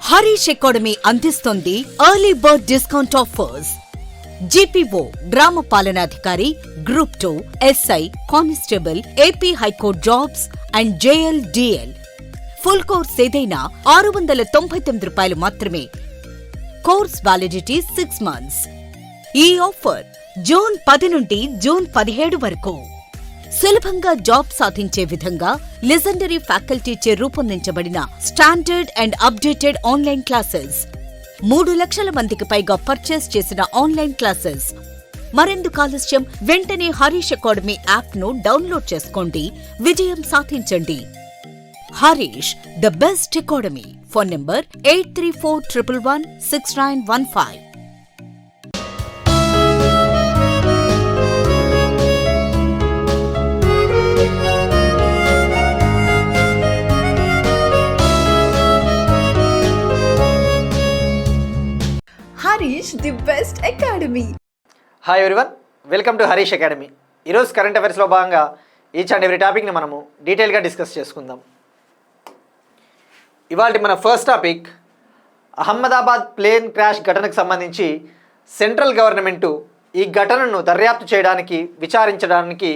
Harish academy అందిస్తోంది early bird discount offers. GPO గ్రామ పాలనాధికారి, group 2, SI, constable, AP high court jobs and JLDL. Full course ఏదైనా ₹699 మాత్రమే. Course validity 6 months. ఈ offer June 10 నుండి జూన్ 17 వరకు. సులభంగా జాబ్ సాధించే విధంగా లెజెండరీ ఫ్యాకల్టీచే రూపొందించబడిన standard and updated online classes. 3 లక్షల మందికి పైగా పర్చేస్ చేసిన ఆన్లైన్ క్లాసెస్. మరెందుకు ఆలస్యం? వెంటనే హరీష్ అకాడమీ యాప్ను డౌన్లోడ్ చేసుకోండి, విజయం సాధించండి. Harish, the best academy. Phone number 8341116915. Harish, the best academy. Hi everyone, welcome to Harish academy. ఈరోజు కరెంట్ అఫైర్స్లో భాగంగా ఈచ్ అండ్ ఎవ్రీ టాపిక్ని మనము డీటెయిల్గా డిస్కస్ చేసుకుందాం. ఇవాళ మన first topic, Ahmedabad plane crash ఘటనకు సంబంధించి సెంట్రల్ గవర్నమెంటు ఈ ఘటనను దర్యాప్తు చేయడానికి, విచారించడానికి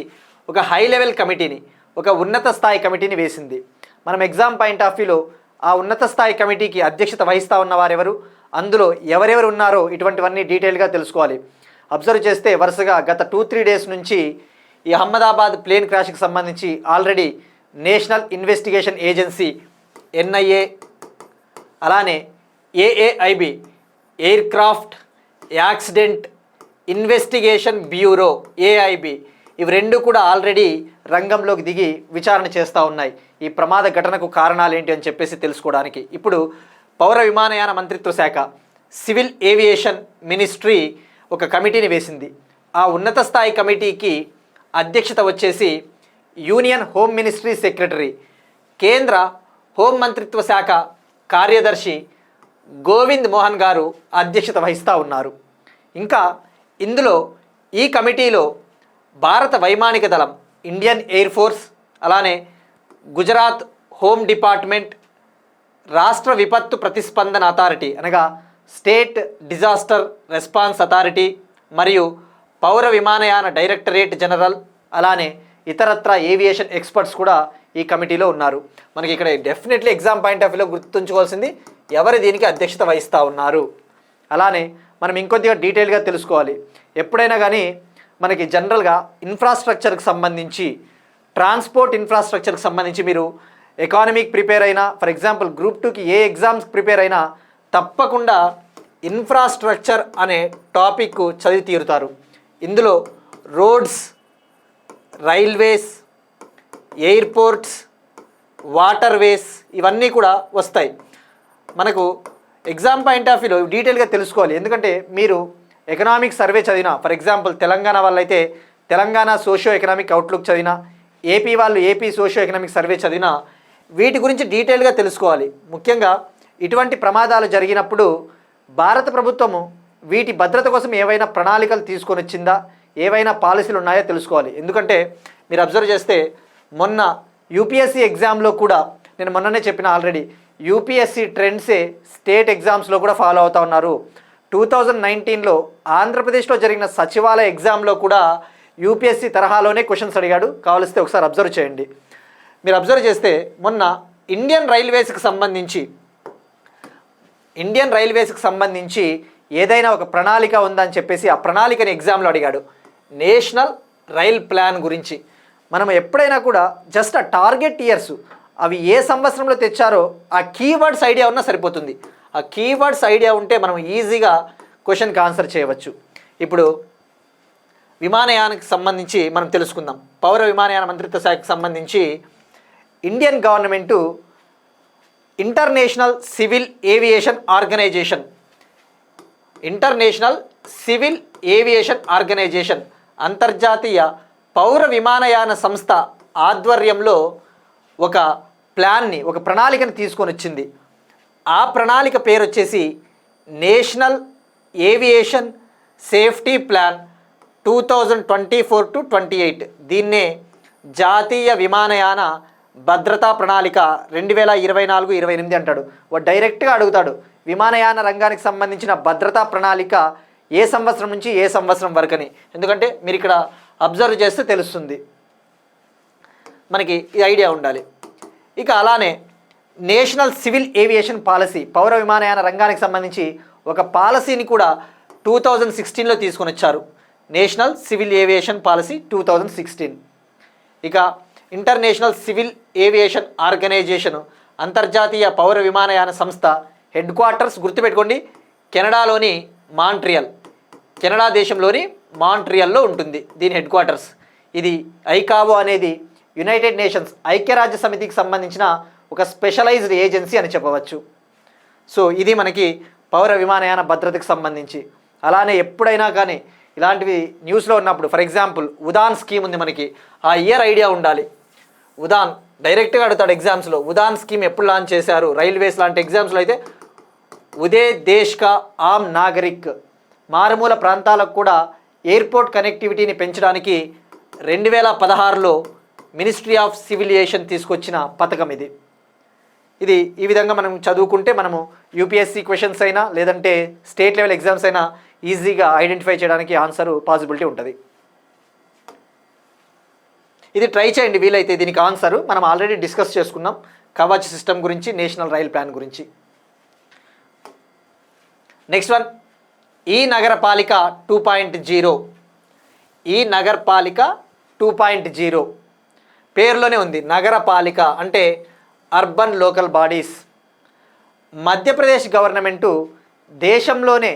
ఒక హై లెవెల్ కమిటీని, ఒక ఉన్నత స్థాయి కమిటీని వేసింది. మనం ఎగ్జామ్ పాయింట్ ఆఫ్ వ్యూలో ఆ ఉన్నత స్థాయి కమిటీకి అధ్యక్షత వహిస్తూ ఉన్నవారెవరు, అందులో ఎవరెవరు ఉన్నారో ఇటువంటివన్నీ డీటెయిల్గా తెలుసుకోవాలి. అబ్జర్వ్ చేస్తే వరుసగా గత 2-3 డేస్ నుంచి ఈ అహ్మదాబాద్ ప్లేన్ క్రాష్కి సంబంధించి already national investigation agency NIA, అలానే AAIB air craft accident investigation bureau AIB, ఇవి రెండు కూడా ఆల్రెడీ రంగంలోకి దిగి విచారణ చేస్తూ ఉన్నాయి ఈ ప్రమాద ఘటనకు కారణాలు ఏంటి అని చెప్పేసి తెలుసుకోవడానికి. ఇప్పుడు పౌర విమానయాన మంత్రిత్వ శాఖ, సివిల్ ఏవియేషన్ మినిస్ట్రీ ఒక కమిటీని వేసింది. ఆ ఉన్నత స్థాయి కమిటీకి అధ్యక్షత వచ్చేసి యూనియన్ హోమ్ మినిస్ట్రీ సెక్రటరీ, కేంద్ర హోం మంత్రిత్వ శాఖ కార్యదర్శి గోవింద్ మోహన్ గారు అధ్యక్షత వహిస్తూ ఉన్నారు. ఇంకా ఇందులో ఈ కమిటీలో భారత వైమానిక దళం, ఇండియన్ ఎయిర్ ఫోర్స్, అలానే గుజరాత్ హోమ్ డిపార్ట్మెంట్, రాష్ట్ర విపత్తు ప్రతిస్పందన అథారిటీ అనగా స్టేట్ డిజాస్టర్ రెస్పాన్స్ అథారిటీ, మరియు పౌర విమానయాన డైరెక్టరేట్ జనరల్, అలానే ఇతరత్ర ఏవియేషన్ ఎక్స్పర్ట్స్ కూడా ఈ కమిటీలో ఉన్నారు. మనకి ఇక్కడ డెఫినెట్లీ ఎగ్జామ్ పాయింట్ ఆఫ్ వ్యూలో గుర్తుంచుకోవాల్సింది ఎవరు దీనికి అధ్యక్షత వహిస్తూ ఉన్నారు. అలానే మనం ఇంకొద్దిగా డీటెయిల్గా తెలుసుకోవాలి. ఎప్పుడైనా కానీ మనకి జనరల్గా ఇన్ఫ్రాస్ట్రక్చర్కి సంబంధించి, ట్రాన్స్పోర్ట్ ఇన్ఫ్రాస్ట్రక్చర్కి సంబంధించి మీరు ఎకానమీకి ప్రిపేర్ అయినా, ఫర్ ఎగ్జాంపుల్ గ్రూప్ 2కి ఏ ఎగ్జామ్స్కి ప్రిపేర్ అయినా తప్పకుండా ఇన్ఫ్రాస్ట్రక్చర్ అనే టాపిక్ చదివి తీరుతారు. ఇందులో రోడ్స్, రైల్వేస్, ఎయిర్పోర్ట్స్, వాటర్వేస్ ఇవన్నీ కూడా వస్తాయి. మనకు ఎగ్జామ్ పాయింట్ ఆఫ్ వ్యూలో డీటెయిల్గా తెలుసుకోవాలి. ఎందుకంటే మీరు ఎకనామిక్ సర్వే చదివినా, ఫర్ ఎగ్జాంపుల్ తెలంగాణ వాళ్ళైతే తెలంగాణ సోషియో ఎకనామిక్ అవుట్లుక్ చదివినా, ఏపీ వాళ్ళు ఏపీ సోషియో ఎకనామిక్ సర్వే చదివినా వీటి గురించి డీటెయిల్గా తెలుసుకోవాలి. ముఖ్యంగా ఇటువంటి ప్రమాదాలు జరిగినప్పుడు భారత ప్రభుత్వము వీటి భద్రత కోసం ఏవైనా ప్రణాళికలు తీసుకొని వచ్చిందా, ఏవైనా పాలసీలు ఉన్నాయో తెలుసుకోవాలి. ఎందుకంటే మీరు అబ్జర్వ్ చేస్తే మొన్న UPSC ఎగ్జామ్లో కూడా, నేను మొన్ననే చెప్పిన ఆల్రెడీ, UPSC ట్రెండ్సే స్టేట్ ఎగ్జామ్స్లో కూడా ఫాలో అవుతూ ఉన్నారు. 2019లో ఆంధ్రప్రదేశ్లో జరిగిన సచివాలయ ఎగ్జామ్లో కూడా UPSC తరహాలోనే క్వశ్చన్స్ అడిగాడు. కావలిస్తే ఒకసారి అబ్జర్వ్ చేయండి. మీరు అబ్జర్వ్ చేస్తే మొన్న ఇండియన్ రైల్వేస్కి సంబంధించి ఏదైనా ఒక ప్రణాళిక ఉందని చెప్పేసి ఆ ప్రణాళికని ఎగ్జామ్లో అడిగాడు. నేషనల్ రైల్ ప్లాన్ గురించి. మనం ఎప్పుడైనా కూడా జస్ట్ ఆ టార్గెట్ ఇయర్స్, అవి ఏ సంవత్సరంలో తెచ్చారో ఆ కీవర్డ్స్ ఐడియా ఉన్నా సరిపోతుంది. ఆ కీవర్డ్స్ ఐడియా ఉంటే మనం ఈజీగా క్వశ్చన్కి ఆన్సర్ చేయవచ్చు. ఇప్పుడు విమానయానానికి సంబంధించి మనం తెలుసుకుందాం. పౌర విమానయాన మంత్రిత్వ శాఖకు సంబంధించి Indian government international civil aviation organisation అంతర్జాతీయ పౌర విమానయాన సంస్థ ఆధ్వర్యంలో ఒక ప్రణాళికను తీసుకొని వచ్చింది. ఆ ప్రణాళిక పేరు వచ్చేసి national aviation safety plan 2024 to 28. దీన్నే జాతీయ విమానయాన భద్రతా ప్రణాళిక 2024-28 అంటాడు. వాడు డైరెక్ట్గా అడుగుతాడు, విమానయాన రంగానికి సంబంధించిన భద్రతా ప్రణాళిక ఏ సంవత్సరం నుంచి ఏ సంవత్సరం వరకని. ఎందుకంటే మీరు ఇక్కడ అబ్జర్వ్ చేస్తే తెలుస్తుంది, మనకి ఈ ఐడియా ఉండాలి. ఇక అలానే నేషనల్ సివిల్ ఏవియేషన్ పాలసీ, పౌర విమానయాన రంగానికి సంబంధించి ఒక పాలసీని కూడా 2016లో తీసుకొని వచ్చారు. National civil aviation policy 2016. ఇక ఇంటర్నేషనల్ సివిల్ ఏవియేషన్ ఆర్గనైజేషన్, అంతర్జాతీయ పౌర విమానయాన సంస్థ హెడ్ క్వార్టర్స్ గుర్తుపెట్టుకోండి, కెనడాలోని మాంట్రియల్, కెనడా దేశంలోని మాంట్రియల్లో ఉంటుంది దీని హెడ్ క్వార్టర్స్. ఇది ఐకావో అనేది యునైటెడ్ నేషన్స్ ఐక్యరాజ్య సమితికి సంబంధించిన ఒక స్పెషలైజ్డ్ ఏజెన్సీ అని చెప్పవచ్చు. సో ఇది మనకి పౌర విమానయాన భద్రతకు సంబంధించి. అలానే ఎప్పుడైనా కానీ ఇలాంటివి న్యూస్లో ఉన్నప్పుడు, ఫర్ ఎగ్జాంపుల్ ఉదాన్ స్కీమ్ ఉంది మనకి, ఆ ఇయర్ ఐడియా ఉండాలి. ఉదాన్ డైరెక్ట్గా అడుగుతాడు ఎగ్జామ్స్లో, ఉదాన్ స్కీమ్ ఎప్పుడు లాంచ్ చేశారు. రైల్వేస్ లాంటి ఎగ్జామ్స్లో అయితే ఉదే దేశ్ కా ఆమ్ నాగరిక్, మారుమూల ప్రాంతాలకు కూడా ఎయిర్పోర్ట్ కనెక్టివిటీని పెంచడానికి 2016లో మినిస్ట్రీ ఆఫ్ సివిల్ ఏవియేషన్ తీసుకొచ్చిన పథకం ఇది. ఈ విధంగా మనం చదువుకుంటే మనము యూపీఎస్సీ క్వశ్చన్స్ అయినా లేదంటే స్టేట్ లెవెల్ ఎగ్జామ్స్ అయినా ఈజీగా ఐడెంటిఫై చేయడానికి ఆన్సర్ పాసిబిలిటీ ఉంటుంది. ఇది ట్రై చేయండి వీలైతే. దీనికి ఆన్సర్ మనం ఆల్రెడీ డిస్కస్ చేసుకున్నాం, కవచ్ సిస్టమ్ గురించి, నేషనల్ రైల్ ప్లాన్ గురించి. నెక్స్ట్ వన్, ఈ నగరపాలిక 2.0. ఈ నగరపాలిక 2.0 పేరులోనే ఉంది. నగరపాలిక అంటే urban local bodies. Madhya Pradesh government దేశంలోనే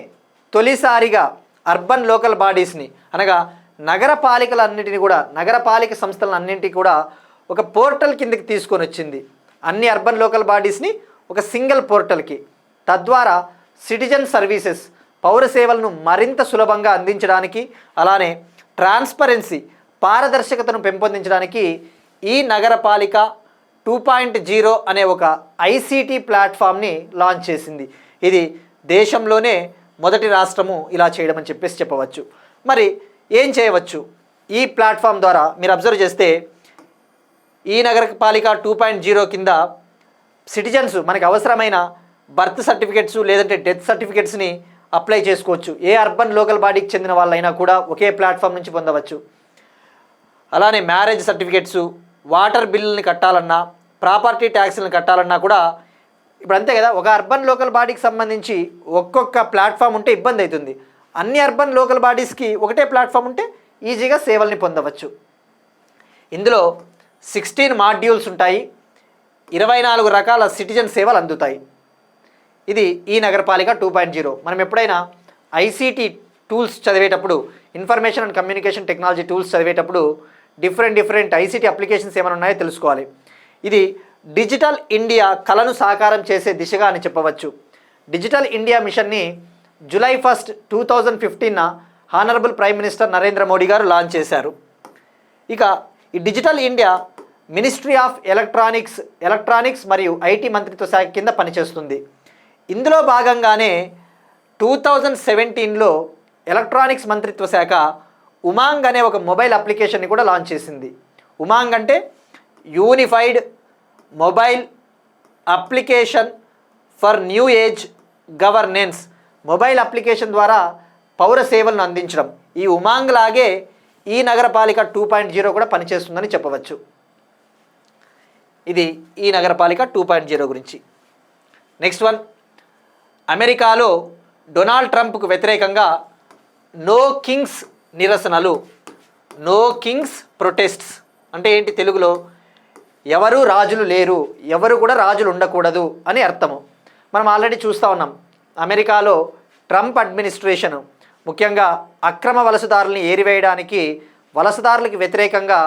తొలిసారిగా అర్బన్ లోకల్ బాడీస్ని, అనగా నగరపాలికలన్నింటినీ కూడా, నగరపాలిక సంస్థలన్నింటినీ కూడా ఒక పోర్టల్ కిందకి తీసుకొని వచ్చింది. అన్ని అర్బన్ లోకల్ బాడీస్ని ఒక సింగిల్ పోర్టల్కి. తద్వారా సిటిజన్ సర్వీసెస్, పౌర సేవలను మరింత సులభంగా అందించడానికి, అలానే ట్రాన్స్పరెన్సీ, పారదర్శకతను పెంపొందించడానికి ఈ నగరపాలిక 2.0 అనే ఒక ఐసీటీ ప్లాట్ఫామ్ని లాంచ్ చేసింది. ఇది దేశంలోనే మొదటి రాష్ట్రము ఇలా చేయడం అని చెప్పవచ్చు. మరి ఏం చేయవచ్చు ఈ ప్లాట్ఫామ్ ద్వారా? మీరు అబ్జర్వ్ చేస్తే ఈ నగరపాలిక 2.0 కింద సిటిజన్స్ మనకి అవసరమైన బర్త్ సర్టిఫికెట్స్ లేదంటే డెత్ సర్టిఫికెట్స్ని అప్లై చేసుకోవచ్చు. ఏ అర్బన్ లోకల్ బాడీకి చెందిన వాళ్ళైనా కూడా ఒకే ప్లాట్ఫామ్ నుంచి పొందవచ్చు. అలానే మ్యారేజ్ సర్టిఫికెట్స్, వాటర్ బిల్లుని కట్టాలన్నా, ప్రాపర్టీ ట్యాక్స్లను కట్టాలన్నా కూడా ఇప్పుడు అంతే కదా, ఒక అర్బన్ లోకల్ బాడీకి సంబంధించి ఒక్కొక్క ప్లాట్ఫామ్ ఉంటే ఇబ్బంది అవుతుంది. అన్ని అర్బన్ లోకల్ బాడీస్కి ఒకటే ప్లాట్ఫామ్ ఉంటే ఈజీగా సేవల్ని పొందవచ్చు. ఇందులో 16 మాడ్యూల్స్ ఉంటాయి, 24 రకాల సిటిజన్ సేవలు అందుతాయి. ఇది ఈ నగరపాలిక 2.0. మనం ఎప్పుడైనా ఐసీటీ టూల్స్ చదివేటప్పుడు, information and communication technology tools చదివేటప్పుడు డిఫరెంట్ ఐసీటీ అప్లికేషన్స్ ఏమైనా ఉన్నాయో తెలుసుకోవాలి. ఇది డిజిటల్ ఇండియా కలను సాకారం చేసే దిశగా అని చెప్పవచ్చు. డిజిటల్ ఇండియా మిషన్ని July 1, 2015 honourable prime minister Narendra Modi గారు లాంచ్ చేశారు. ఇక ఈ digital India ministry of electronics మరియు ఐటీ మంత్రిత్వ శాఖ కింద పనిచేస్తుంది. ఇందులో భాగంగానే 2017లో ఎలక్ట్రానిక్స్ మంత్రిత్వ శాఖ ఉమాంగ్ అనే ఒక మొబైల్ అప్లికేషన్ని కూడా లాంచ్ చేసింది. ఉమాంగ్ అంటే unified mobile application for new age governance. Mobile application ద్వారా పౌర సేవలను అందించడం. ఈ ఉమాంగ్ లాగే ఈ నగరపాలిక 2.0 కూడా పనిచేస్తుందని చెప్పవచ్చు. ఇది ఈ నగరపాలిక 2.0 గురించి. నెక్స్ట్ వన్, అమెరికాలో డొనాల్డ్ ట్రంప్కు వ్యతిరేకంగా నో కింగ్స్ నిరసనలు. నో కింగ్స్ ప్రొటెస్ట్స్ అంటే ఏంటి తెలుగులో? ఎవరు రాజులు లేరు, ఎవరు కూడా రాజులు ఉండకూడదు అని అర్థము. మనం ఆల్రెడీ చూస్తూ ఉన్నాం, అమెరికాలో ట్రంప్ అడ్మినిస్ట్రేషన్ ముఖ్యంగా అక్రమ వలసదారుల్ని ఏరివేయడానికి, వలసదారులకు వ్యతిరేకంగా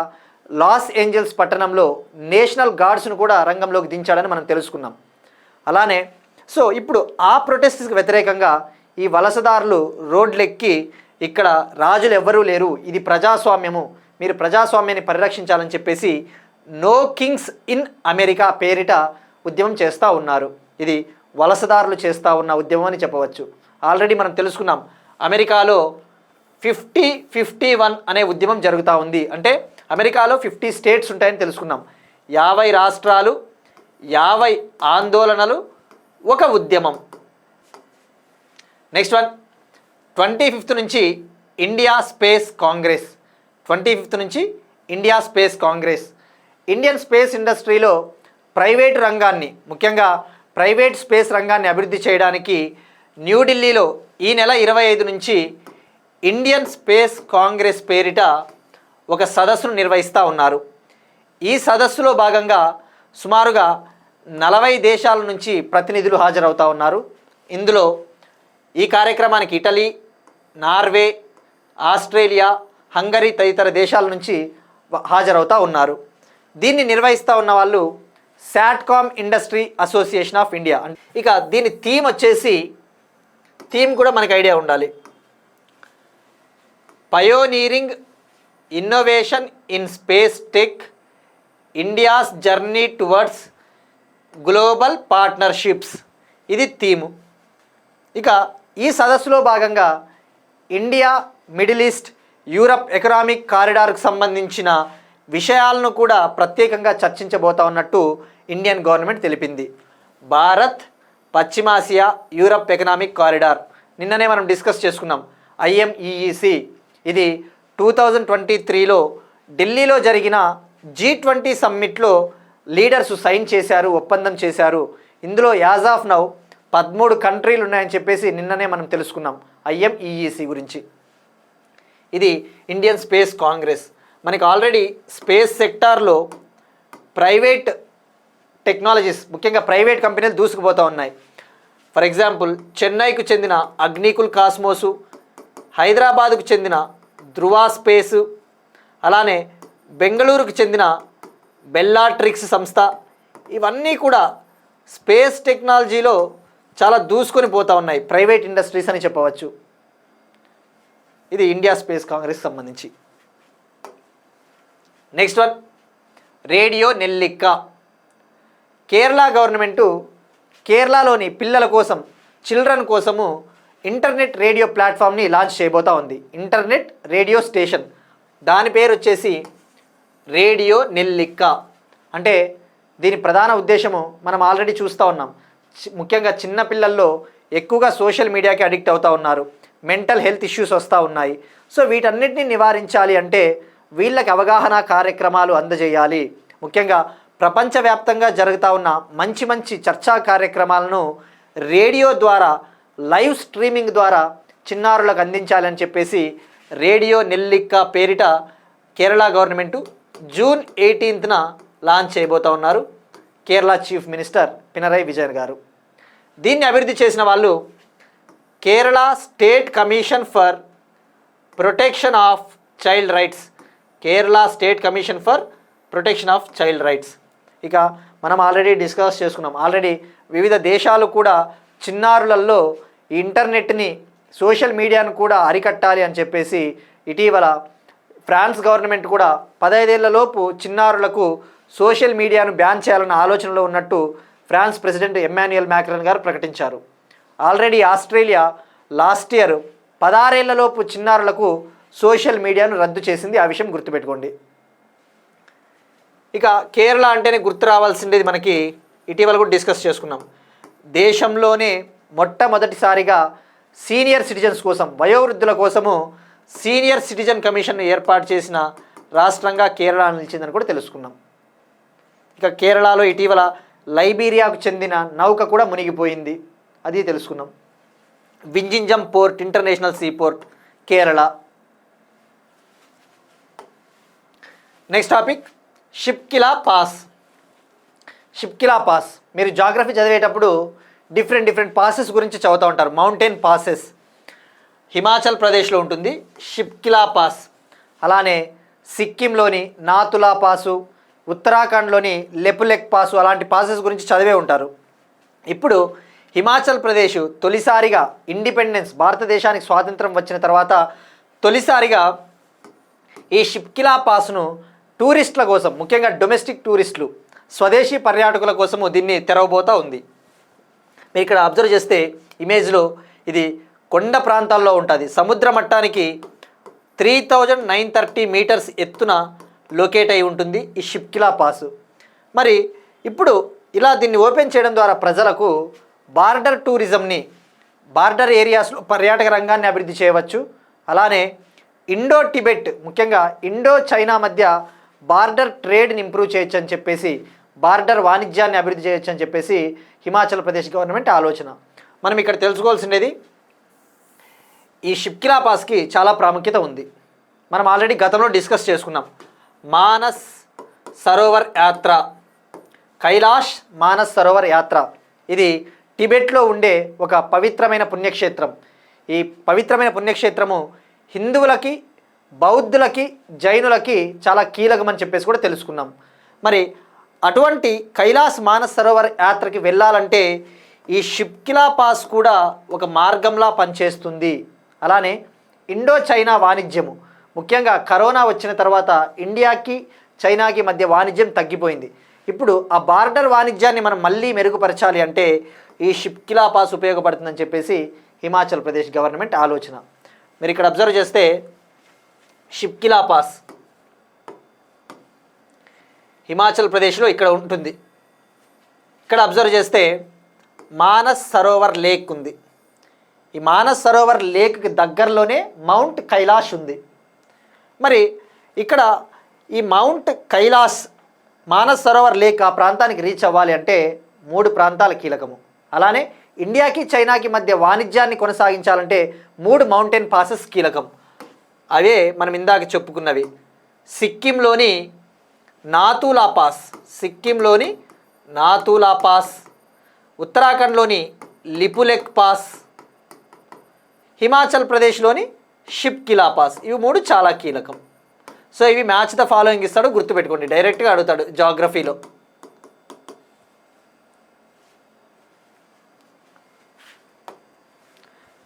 లాస్ ఏంజల్స్ పట్టణంలో నేషనల్ గార్డ్స్ను కూడా రంగంలోకి దించాడని మనం తెలుసుకున్నాం. అలానే సో ఇప్పుడు ఆ ప్రొటెస్ట్కి వ్యతిరేకంగా ఈ వలసదారులు రోడ్లెక్కి ఇక్కడ రాజులు ఎవ్వరూ లేరు, ఇది ప్రజాస్వామ్యము, మీరు ప్రజాస్వామ్యాన్ని పరిరక్షించాలని చెప్పేసి నో కింగ్స్ ఇన్ అమెరికా పేరిట ఉద్యమం చేస్తూ ఉన్నారు. ఇది వలసదారులు చేస్తూ ఉన్న ఉద్యమం అని చెప్పవచ్చు. ఆల్రెడీ మనం తెలుసుకున్నాం, అమెరికాలో 50-51 అనే ఉద్యమం జరుగుతూ ఉంది. అంటే అమెరికాలో 50 స్టేట్స్ ఉంటాయని తెలుసుకున్నాం. 50 రాష్ట్రాలు, 50 ఆందోళనలు, ఒక ఉద్యమం. నెక్స్ట్ వన్, 25th నుంచి ఇండియా స్పేస్ కాంగ్రెస్. 25th నుంచి India space Congress. Indian space ఇండస్ట్రీలో ప్రైవేటు రంగాన్ని, ముఖ్యంగా ప్రైవేట్ స్పేస్ రంగాన్ని అభివృద్ధి చేయడానికి న్యూఢిల్లీలో ఈ నెల 25 నుంచి ఇండియన్ స్పేస్ కాంగ్రెస్ పేరిట ఒక సదస్సును నిర్వహిస్తూ ఉన్నారు. ఈ సదస్సులో భాగంగా సుమారుగా 40 దేశాల నుంచి ప్రతినిధులు హాజరవుతూ ఉన్నారు. ఇందులో ఈ కార్యక్రమానికి ఇటలీ, నార్వే, ఆస్ట్రేలియా, హంగరీ తదితర దేశాల నుంచి హాజరవుతూ ఉన్నారు. దీన్ని నిర్వహిస్తూ ఉన్న వాళ్ళు satcom industry association of India. ఇక దీని థీమ్ వచ్చేసి, థీమ్ కూడా మనకు ఐడియా ఉండాలి, pioneering innovation in space tech, India's journey towards global partnerships. ఇది థీము. ఇక ఈ సదస్సులో భాగంగా India, middle east, Europe economic కారిడార్కు సంబంధించిన విషయాలను కూడా ప్రత్యేకంగా చర్చించబోతా ఉన్నట్టు ఇండియన్ గవర్నమెంట్ తెలిపింది. భారత్, పశ్చిమాసియా, యూరప్ ఎకనామిక్ కారిడార్ నిన్ననే మనం డిస్కస్ చేసుకున్నాం. IMEEC ఇది 2023లో ఢిల్లీలో జరిగిన G20 సమ్మిట్లో లీడర్స్ సైన్ చేశారు, ఒప్పందం చేశారు. ఇందులో యాజ్ ఆఫ్ నౌ 13 కంట్రీలు ఉన్నాయని చెప్పేసి నిన్ననే మనం తెలుసుకున్నాం IMEEC గురించి. ఇది ఇండియన్ స్పేస్ కాంగ్రెస్. మనకి ఆల్రెడీ స్పేస్ సెక్టార్లో ప్రైవేట్ టెక్నాలజీస్, ముఖ్యంగా ప్రైవేట్ కంపెనీలు దూసుకుపోతూ ఉన్నాయి. ఫర్ ఎగ్జాంపుల్, చెన్నైకు చెందిన అగ్నికుల్ కాస్మోసు, హైదరాబాదుకు చెందిన ధృవ స్పేసు, అలానే బెంగళూరుకు చెందిన బెల్లాట్రిక్స్ సంస్థ, ఇవన్నీ కూడా స్పేస్ టెక్నాలజీలో చాలా దూసుకొని పోతూ ఉన్నాయి, ప్రైవేట్ ఇండస్ట్రీస్ అని చెప్పవచ్చు. ఇది ఇండియా స్పేస్ కాంగ్రెస్ సంబంధించి. Next one, radio Nellikka. Kerala government కేరళలోని పిల్లల కోసం, చిల్డ్రన్ కోసము ఇంటర్నెట్ రేడియో ప్లాట్ఫామ్ని లాంచ్ చేయబోతూ ఉంది. ఇంటర్నెట్ రేడియో స్టేషన్, దాని పేరు వచ్చేసి రేడియో నెల్లిక్క. అంటే దీని ప్రధాన ఉద్దేశము మనం ఆల్రెడీ చూస్తూ ఉన్నాం, ముఖ్యంగా చిన్న పిల్లల్లో ఎక్కువగా సోషల్ మీడియాకి అడిక్ట్ అవుతూ ఉన్నారు, మెంటల్ హెల్త్ ఇష్యూస్ వస్తూ ఉన్నాయి. సో వీటన్నిటిని నివారించాలి అంటే వీళ్ళకి అవగాహన కార్యక్రమాలు అందజేయాలి. ముఖ్యంగా ప్రపంచవ్యాప్తంగా జరుగుతూ ఉన్న మంచి మంచి చర్చా కార్యక్రమాలను రేడియో ద్వారా, లైవ్ స్ట్రీమింగ్ ద్వారా చిన్నారులకు అందించాలని చెప్పేసి రేడియో నెల్లిక్క పేరిట కేరళ గవర్నమెంటు June 18న లాంచ్ చేయబోతూ ఉన్నారు కేరళ చీఫ్ మినిస్టర్ పినరయ్ విజయన్ గారు. దీన్ని అభివృద్ధి చేసిన వాళ్ళు Kerala state commission for protection of child rights. Kerala state commission for protection of child rights. ఇక మనం ఆల్రెడీ డిస్కస్ చేసుకున్నాం, ఆల్రెడీ వివిధ దేశాలు కూడా చిన్నారులలో ఈ ఇంటర్నెట్ని, సోషల్ మీడియాను కూడా అరికట్టాలి అని చెప్పేసి ఇటీవల ఫ్రాన్స్ గవర్నమెంట్ కూడా 15 ఏళ్లలోపు చిన్నారులకు సోషల్ మీడియాను బ్యాన్ చేయాలన్న ఆలోచనలో ఉన్నట్టు ఫ్రాన్స్ ప్రెసిడెంట్ ఎమ్మాన్యుయల్ మ్యాక్రాన్ గారు ప్రకటించారు. ఆల్రెడీ ఆస్ట్రేలియా లాస్ట్ ఇయర్ 16 ఏళ్లలోపు చిన్నారులకు సోషల్ మీడియాను రద్దు చేసింది. ఆ విషయం గుర్తుపెట్టుకోండి. ఇక కేరళ అంటేనే గుర్తు రావాల్సిండేది మనకి ఇటీవల కూడా డిస్కస్ చేసుకున్నాం, దేశంలోనే మొట్టమొదటిసారిగా సీనియర్ సిటిజన్స్ కోసం, వయోవృద్ధుల కోసము సీనియర్ సిటిజన్ కమిషన్ ఏర్పాటు చేసిన రాష్ట్రంగా కేరళ నిలిచిందని కూడా తెలుసుకున్నాం. ఇక కేరళలో ఇటీవల లైబీరియాకు చెందిన నౌక కూడా మునిగిపోయింది, అది తెలుసుకున్నాం. Vizhinjam port, international sea port, Kerala. Next topic, Shipki La pass. Shipki La pass మీరు జాగ్రఫీ చదివేటప్పుడు డిఫరెంట్ పాసెస్ గురించి చదువుతూ ఉంటారు. మౌంటైన్ పాసెస్ హిమాచల్ ప్రదేశ్లో ఉంటుంది షిప్కిలా పాస్. అలానే సిక్కింలోని నాతులా పాసు, ఉత్తరాఖండ్లోని లెపులెక్ పాసు, అలాంటి పాసెస్ గురించి చదివే ఉంటారు. ఇప్పుడు హిమాచల్ ప్రదేశ్ తొలిసారిగా ఇండిపెండెన్స్, భారతదేశానికి స్వాతంత్రం వచ్చిన తర్వాత తొలిసారిగా ఈ షిప్కిలా పాస్ను టూరిస్టుల కోసం, ముఖ్యంగా డొమెస్టిక్ టూరిస్టులు, స్వదేశీ పర్యాటకుల కోసము దీన్ని తెరవబోతూ ఉంది. మీరు ఇక్కడ అబ్జర్వ్ చేస్తే ఇమేజ్లో ఇది కొండ ప్రాంతాల్లో ఉంటుంది. సముద్ర మట్టానికి 3930 మీటర్స్ ఎత్తున లొకేట్ అయి ఉంటుంది ఈ షిప్కిలా పాసు. మరి ఇప్పుడు ఇలా దీన్ని ఓపెన్ చేయడం ద్వారా ప్రజలకు బార్డర్ టూరిజంని, బార్డర్ ఏరియాస్లో పర్యాటక రంగాన్ని అభివృద్ధి చేయవచ్చు. అలానే ఇండో టిబెట్, ముఖ్యంగా ఇండో చైనా మధ్య బార్డర్ ట్రేడ్ని ఇంప్రూవ్ చేయొచ్చు అని చెప్పేసి, బార్డర్ వాణిజ్యాన్ని అభివృద్ధి చేయొచ్చు అని చెప్పేసి హిమాచల్ ప్రదేశ్ గవర్నమెంట్ ఆలోచన. మనం ఇక్కడ తెలుసుకోవాల్సినది, ఈ షిప్కిలా పాస్కి చాలా ప్రాముఖ్యత ఉంది. మనం ఆల్రెడీ గతంలో డిస్కస్ చేసుకున్నాం. మానస్ సరోవర్ యాత్ర, కైలాష్ మానస్ సరోవర్ యాత్ర, ఇది టిబెట్లో ఉండే ఒక పవిత్రమైన పుణ్యక్షేత్రం. ఈ పవిత్రమైన పుణ్యక్షేత్రము హిందువులకి, బౌద్ధులకి, జైనులకి చాలా కీలకమని చెప్పేసి కూడా తెలుసుకున్నాం. మరి అటువంటి కైలాస్ మానస్ సరోవర్ యాత్రకి వెళ్ళాలంటే ఈ షిప్కిలా పాస్ కూడా ఒక మార్గంలా పనిచేస్తుంది. అలానే ఇండో చైనా వాణిజ్యము, ముఖ్యంగా కరోనా వచ్చిన తర్వాత ఇండియాకి చైనాకి మధ్య వాణిజ్యం తగ్గిపోయింది. ఇప్పుడు ఆ బార్డర్ వాణిజ్యాన్ని మనం మళ్ళీ మెరుగుపరచాలి అంటే ఈ షిప్కిలా పాస్ ఉపయోగపడుతుందని చెప్పేసి హిమాచల్ ప్రదేశ్ గవర్నమెంట్ ఆలోచన. మీరు ఇక్కడ అబ్జర్వ్ చేస్తే షిప్కిలా పాస్ హిమాచల్ ప్రదేశ్లో ఇక్కడ ఉంటుంది. ఇక్కడ అబ్జర్వ్ చేస్తే మానస్ సరోవర్ లేక్ ఉంది. ఈ మానస్ సరోవర్ లేక్కి దగ్గరలోనే మౌంట్ కైలాష్ ఉంది. మరి ఇక్కడ ఈ మౌంట్ కైలాస్, మానస్ సరోవర్ లేక్ ఆ ప్రాంతానికి రీచ్ అవ్వాలి అంటే 3 ప్రాంతాలు కీలకము. అలానే ఇండియాకి చైనాకి మధ్య వాణిజ్యాన్ని కొనసాగించాలంటే 3 మౌంటైన్ పాసెస్ కీలకం. అవే మనం ఇందాక చెప్పుకున్నవి. సిక్కింలోని నాతూలా పాస్, సిక్కింలోని నాతూలా పాస్, ఉత్తరాఖండ్లోని లిపులెక్ పాస్, హిమాచల్ ప్రదేశ్లోని షిప్కిలా పాస్. ఇవి 3 చాలా కీలకం. సో ఇవి మ్యాచ్ ద ఫాలోయింగ్ ఇస్తాడు, గుర్తుపెట్టుకోండి. డైరెక్ట్గా అడుగుతాడు జాగ్రఫీలో.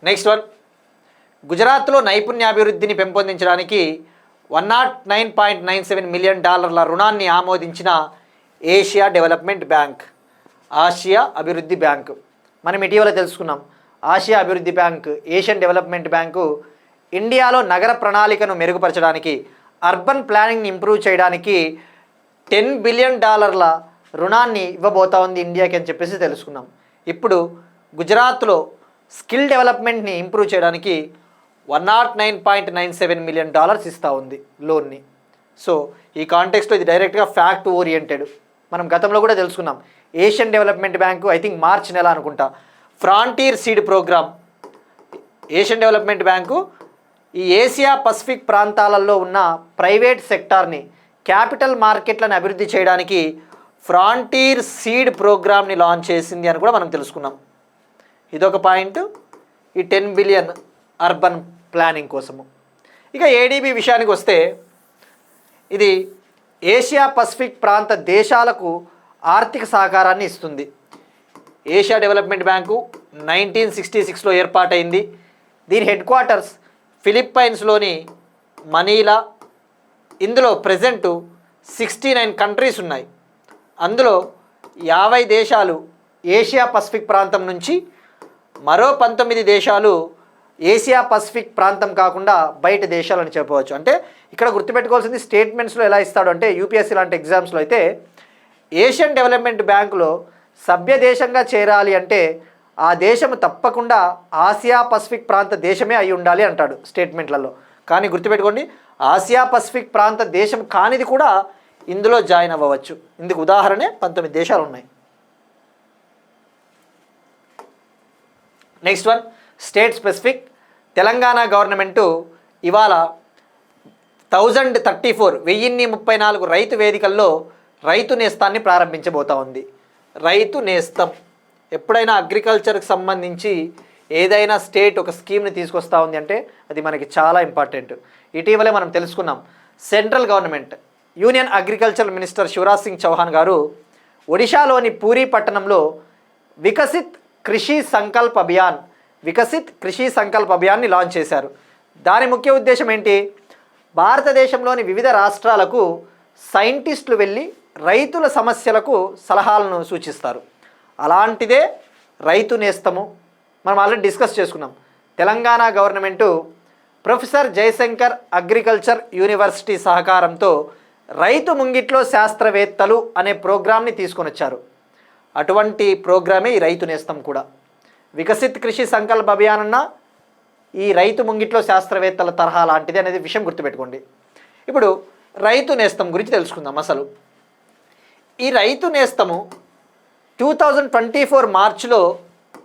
నెక్స్ట్ వన్, గుజరాత్లో నైపుణ్యాభివృద్ధిని పెంపొందించడానికి $109.97 మిలియన్ రుణాన్ని ఆమోదించిన ఏషియా డెవలప్మెంట్ బ్యాంక్, ఆసియా అభివృద్ధి బ్యాంకు. మనం ఇటీవల తెలుసుకున్నాం, ఆసియా అభివృద్ధి బ్యాంక్, ఏషియన్ డెవలప్మెంట్ బ్యాంకు ఇండియాలో నగర ప్రణాళికను మెరుగుపరచడానికి, అర్బన్ ప్లానింగ్ని ఇంప్రూవ్ చేయడానికి $10 బిలియన్ రుణాన్ని ఇవ్వబోతా ఉంది ఇండియాకి అని చెప్పేసి తెలుసుకున్నాం. ఇప్పుడు గుజరాత్లో స్కిల్ డెవలప్మెంట్ని ఇంప్రూవ్ చేయడానికి $109.97 మిలియన్ ఇస్తూ ఉంది లోన్ని. సో ఈ కాంటెక్స్ట్లో ఇది డైరెక్ట్గా ఫ్యాక్ట్ ఓరియంటెడ్. మనం గతంలో కూడా తెలుసుకున్నాం, Asian development bank I think March నెల అనుకుంటా frontier seed program, Asian development bank ఈ ఏసియా పసిఫిక్ ప్రాంతాలలో ఉన్న ప్రైవేట్ సెక్టార్ని, క్యాపిటల్ మార్కెట్లను అభివృద్ధి చేయడానికి ఫ్రాంటీర్ సీడ్ ప్రోగ్రామ్ని లాంచ్ చేసింది అని కూడా మనం తెలుసుకున్నాం. ఇదొక పాయింట్, ఈ 10 బిలియన్ అర్బన్ ప్లానింగ్ కోసము. ఇక ఏడీబీ విషయానికి వస్తే ఇది ఏషియా పసిఫిక్ ప్రాంత దేశాలకు ఆర్థిక సహకారాన్ని ఇస్తుంది. ఏషియా డెవలప్మెంట్ బ్యాంకు 1966లో ఏర్పాటైంది. దీని హెడ్ క్వార్టర్స్ ఫిలిప్పైన్స్లోని మనీలా. ఇందులో ప్రజెంటు 69 కంట్రీస్ ఉన్నాయి. అందులో 50 దేశాలు ఏషియా పసిఫిక్ ప్రాంతం నుంచి, మరో 19 దేశాలు ఏషియా పసిఫిక్ ప్రాంతం కాకుండా బయట దేశాలని చెప్పవచ్చు. అంటే ఇక్కడ గుర్తుపెట్టుకోవాల్సింది, స్టేట్మెంట్స్లో ఎలా ఇస్తాడు అంటే యూపీఎస్సీ లాంటి ఎగ్జామ్స్లో అయితే ఏషియన్ డెవలప్మెంట్ బ్యాంకులో సభ్య దేశంగా చేరాలి అంటే ఆ దేశం తప్పకుండా ఆసియా పసిఫిక్ ప్రాంత దేశమే అయి ఉండాలి అంటాడు స్టేట్మెంట్లలో. కానీ గుర్తుపెట్టుకోండి, ఆసియా పసిఫిక్ ప్రాంత దేశం కానిది కూడా ఇందులో జాయిన్ అవ్వవచ్చు. ఇందుకు ఉదాహరణే 19 దేశాలు ఉన్నాయి. Next one, state specific. Telangana government ఇవాళ 1034 రైతు వేదికల్లో రైతు నేస్తాన్ని ప్రారంభించబోతా ఉంది. రైతు నేస్తం ఎప్పుడైనా అగ్రికల్చర్కి సంబంధించి ఏదైనా స్టేట్ ఒక స్కీమ్ని తీసుకొస్తూ ఉంది అంటే అది మనకి చాలా ఇంపార్టెంట్. ఇటీవలే మనం తెలుసుకున్నాం, central government union agriculture minister Shivraj Singh Chouhan గారు ఒడిశాలోని పూరీ పట్టణంలో వికసిత్ కృషి సంకల్ప్ అభియాన్ని లాంచ్ చేశారు. దాని ముఖ్య ఉద్దేశం ఏంటి? భారతదేశంలోని వివిధ రాష్ట్రాలకు సైంటిస్టులు వెళ్ళి రైతుల సమస్యలకు సలహాలను సూచిస్తారు. అలాంటిదే రైతు నేస్తము. మనం ఆల్రెడీ డిస్కస్ చేసుకున్నాం. Telangana government professor Jayashankar agriculture university సహకారంతో రైతు ముంగిట్లో శాస్త్రవేత్తలు అనే ప్రోగ్రామ్ని తీసుకొని వచ్చారు. అటువంటి ప్రోగ్రామే ఈ రైతు నేస్తం కూడా. వికసిత్ కృషి సంకల్ప అభియాన్ అన్న ఈ రైతు ముంగిట్లో శాస్త్రవేత్తల తరహా లాంటిది అనేది విషయం గుర్తుపెట్టుకోండి. ఇప్పుడు రైతు నేస్తం గురించి తెలుసుకుందాం. అసలు ఈ రైతు నేస్తము 2024 మార్చిలో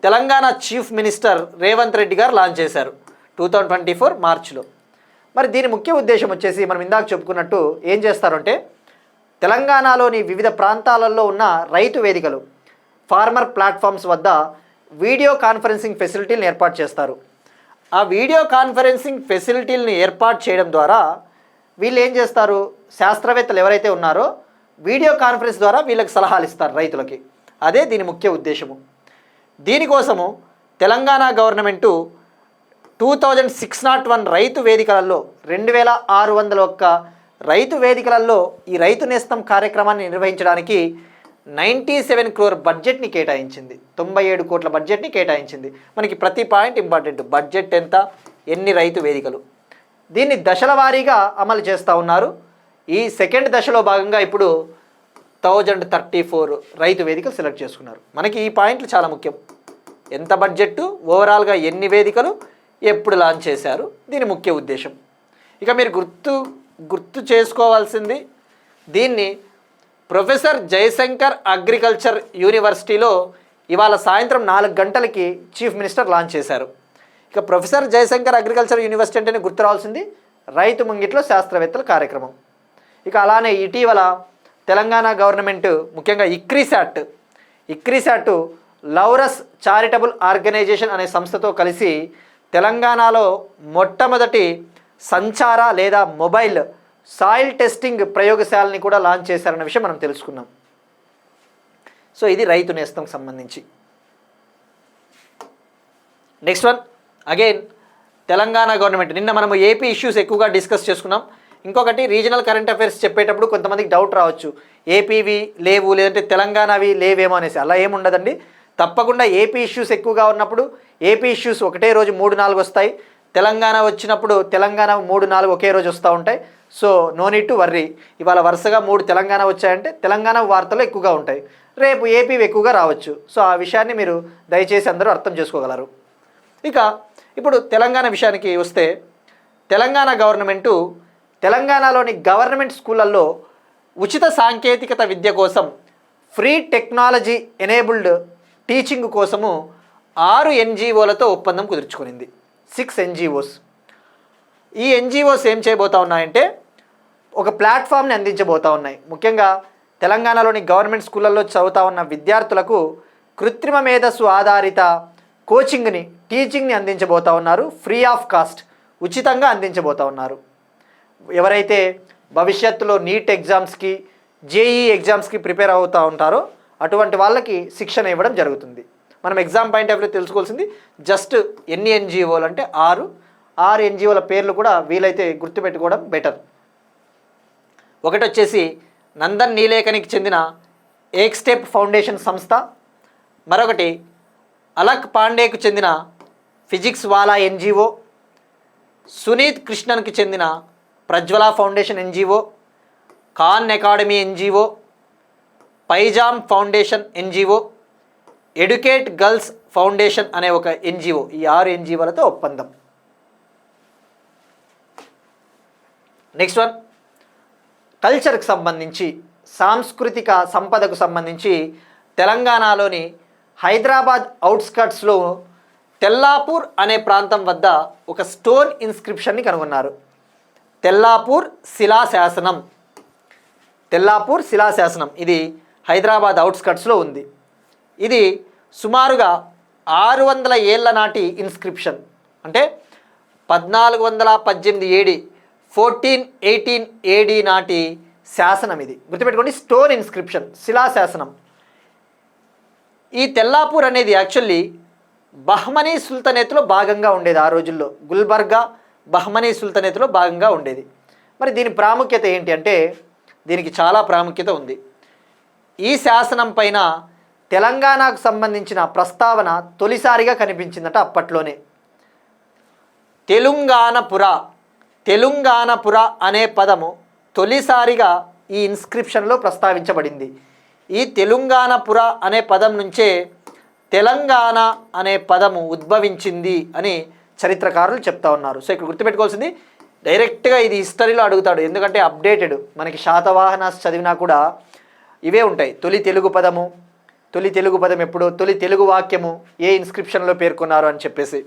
తెలంగాణ చీఫ్ మినిస్టర్ రేవంత్ రెడ్డి గారు లాంచ్ చేశారు. 2024 మార్చిలో. మరి దీని ముఖ్య ఉద్దేశం వచ్చేసి మనం ఇందాక చెప్పుకున్నట్టు ఏం చేస్తారంటే తెలంగాణలోని వివిధ ప్రాంతాలలో ఉన్న రైతు వేదికలు, ఫార్మర్ ప్లాట్ఫామ్స్ వద్ద వీడియో కాన్ఫరెన్సింగ్ ఫెసిలిటీలను ఏర్పాటు చేస్తారు. ఆ వీడియో కాన్ఫరెన్సింగ్ ఫెసిలిటీలను ఏర్పాటు చేయడం ద్వారా వీళ్ళు ఏం చేస్తారు, శాస్త్రవేత్తలు ఎవరైతే ఉన్నారో వీడియో కాన్ఫరెన్స్ ద్వారా వీళ్ళకి సలహాలు ఇస్తారు రైతులకి. అదే దీని ముఖ్య ఉద్దేశము. దీనికోసము తెలంగాణ గవర్నమెంటు 2601 రైతు వేదికలలో 2601 రైతు వేదికలలో ఈ రైతు నేస్తం కార్యక్రమాన్ని నిర్వహించడానికి 97 crore బడ్జెట్ని కేటాయించింది. 97 కోట్ల బడ్జెట్ని కేటాయించింది. మనకి ప్రతి పాయింట్ ఇంపార్టెంట్. బడ్జెట్ ఎంత, ఎన్ని రైతు వేదికలు, దీన్ని దశల వారీగా అమలు చేస్తూ ఉన్నారు. ఈ సెకండ్ దశలో భాగంగా ఇప్పుడు 1034 రైతు వేదికలు సెలెక్ట్ చేసుకున్నారు. మనకి ఈ పాయింట్లు చాలా ముఖ్యం. ఎంత బడ్జెట్టు, ఓవరాల్గా ఎన్ని వేదికలు, ఎప్పుడు లాంచ్ చేశారు, దీని ముఖ్య ఉద్దేశం. ఇక మీరు గుర్తు చేసుకోవాల్సింది, దీన్ని ప్రొఫెసర్ జయశంకర్ అగ్రికల్చర్ యూనివర్సిటీలో ఇవాళ సాయంత్రం 4 గంటలకి చీఫ్ మినిస్టర్ లాంచ్ చేశారు. ఇక ప్రొఫెసర్ జయశంకర్ అగ్రికల్చర్ యూనివర్సిటీ అంటేనే గుర్తు రావాల్సింది రైతు ముంగిట్లో శాస్త్రవేత్తల కార్యక్రమం. ఇక అలానే ఇటీవల తెలంగాణ గవర్నమెంట్ ముఖ్యంగా ఇక్రిసాట్ లౌరస్ చారిటబుల్ ఆర్గనైజేషన్ అనే సంస్థతో కలిసి తెలంగాణలో మొట్టమొదటి సంచార లేదా మొబైల్ సాయిల్ టెస్టింగ్ ప్రయోగశాలని కూడా లాంచ్ చేశారన్న విషయం మనం తెలుసుకున్నాం. సో ఇది రైతు నేస్తం సంబంధించి. Next one again Telangana government. నిన్న మనము ఏపీ ఇష్యూస్ ఎక్కువగా డిస్కస్ చేసుకున్నాం. ఇంకొకటి రీజనల్ కరెంట్ అఫైర్స్ చెప్పేటప్పుడు కొంతమందికి డౌట్ రావచ్చు, ఏపీవి లేవు లేదంటే తెలంగాణవి లేవేమో అనేసి. అలా ఏముండదండి. తప్పకుండా ఏపీ ఇష్యూస్ ఎక్కువగా ఉన్నప్పుడు ఏపీ ఇష్యూస్ ఒకటే రోజు 3-4 వస్తాయి. తెలంగాణ వచ్చినప్పుడు తెలంగాణ 3-4 ఒకే రోజు వస్తూ ఉంటాయి. So no need to worry. ఇవాళ వరుసగా 3 తెలంగాణ వచ్చాయంటే తెలంగాణ వార్తలు ఎక్కువగా ఉంటాయి, రేపు ఏపీవి ఎక్కువగా రావచ్చు. సో ఆ విషయాన్ని మీరు దయచేసి అందరూ అర్థం చేసుకోగలరు. ఇక ఇప్పుడు తెలంగాణ విషయానికి వస్తే తెలంగాణ గవర్నమెంటు తెలంగాణలోని గవర్నమెంట్ స్కూళ్ళల్లో ఉచిత సాంకేతికత విద్య కోసం ఫ్రీ టెక్నాలజీ ఎనేబుల్డ్ టీచింగ్ కోసము 6 NGOలతో ఒప్పందం కుదుర్చుకునింది. 6 NGOs. ఈ NGOs ఏం చేయబోతా ఉన్నాయంటే ఒక ప్లాట్ఫామ్ని అందించబోతా ఉన్నాయి. ముఖ్యంగా తెలంగాణలోని గవర్నమెంట్ స్కూళ్ళల్లో చదువుతా ఉన్న విద్యార్థులకు కృత్రిమ మేధస్సు ఆధారిత కోచింగ్ని, టీచింగ్ని అందించబోతా ఉన్నారు. ఫ్రీ ఆఫ్ కాస్ట్, ఉచితంగా అందించబోతా ఉన్నారు. ఎవరైతే భవిష్యత్తులో నీట్ ఎగ్జామ్స్కి, జేఈ ఎగ్జామ్స్కి ప్రిపేర్ అవుతూ ఉంటారో అటువంటి వాళ్ళకి శిక్షణ ఇవ్వడం జరుగుతుంది. మనం ఎగ్జామ్ పాయింట్ ఆఫ్ వ్యూ తెలుసుకోవాల్సింది జస్ట్ ఎన్ని NGOలు అంటే 6 NGOల పేర్లు కూడా వీలైతే గుర్తుపెట్టుకోవడం బెటర్. ఒకటి వచ్చేసి నందన్ నీలేకనికి చెందిన ఏక్ స్టెప్ ఫౌండేషన్ సంస్థ, మరొకటి అలక్ పాండేకు చెందిన ఫిజిక్స్ వాలా NGO, సునీత్ కృష్ణన్కి చెందిన Prajwala foundation NGO, Khan academy NGO, పైజామ్ foundation NGO, educate girls foundation అనే ఒక NGO. ఈ 6 NGOలతో ఒప్పందం. నెక్స్ట్ వన్ కల్చర్కి సంబంధించి, సాంస్కృతిక సంపదకు సంబంధించి తెలంగాణలోని హైదరాబాద్ అవుట్స్కట్స్లో తెల్లాపూర్ అనే ప్రాంతం వద్ద ఒక స్టోన్ ఇన్స్క్రిప్షన్ని కనుగొన్నారు. తెల్లాపూర్ శిలాశాసనం ఇది హైదరాబాద్ అవుట్స్కట్స్లో ఉంది. ఇది సుమారుగా 600 ఏళ్ల నాటి ఇన్స్క్రిప్షన్. అంటే 1418 AD 1418 AD నాటి శాసనం ఇది. గుర్తుపెట్టుకోండి, స్టోన్ ఇన్స్క్రిప్షన్, శిలాశాసనం. ఈ తెల్లాపూర్ అనేది యాక్చువల్లీ బహ్మనీ సుల్తనేత్లో భాగంగా ఉండేది. ఆ రోజుల్లో గుల్బర్గా బహ్మనీ సుల్తనేత్లో భాగంగా ఉండేది. మరి దీని ప్రాముఖ్యత ఏంటి అంటే దీనికి చాలా ప్రాముఖ్యత ఉంది. ఈ శాసనం పైన తెలంగాణకు సంబంధించిన ప్రస్తావన తొలిసారిగా కనిపించిందట అప్పట్లోనే. తెలంగాణపుర అనే పదము తొలిసారిగా ఈ ఇన్స్క్రిప్షన్లో ప్రస్తావించబడింది. ఈ తెలంగాణపుర అనే పదం నుంచే తెలంగాణ అనే పదము ఉద్భవించింది అని చరిత్రకారులు చెప్తా ఉన్నారు. సో ఇక్కడ గుర్తుపెట్టుకోవాల్సింది, డైరెక్ట్గా ఇది హిస్టరీలో అడుగుతాడు, ఎందుకంటే అప్డేటెడ్. మనకి శాతవాహనాస్ చదివినా కూడా ఇవే ఉంటాయి. తొలి తెలుగు పదం ఎప్పుడు, తొలి తెలుగు వాక్యము ఏ ఇన్స్క్రిప్షన్లో పేర్కొన్నారు అని చెప్పేసి